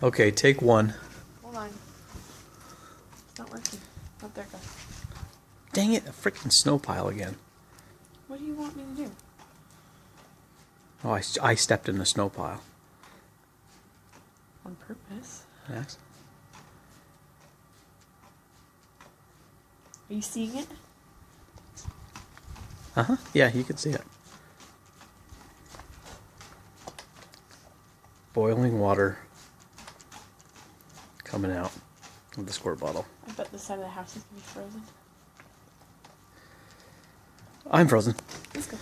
Okay, take one. Hold on. It's not working. Oh, there it goes. Dang it, a freaking snow pile again. What do you want me to do? Oh, I stepped in the snow pile. On purpose. Yes. Are you seeing it? Uh-huh. Yeah, you can see it. Boiling water coming out of the squirt bottle. I bet the side of the house is going to be frozen. I'm frozen. Let's go.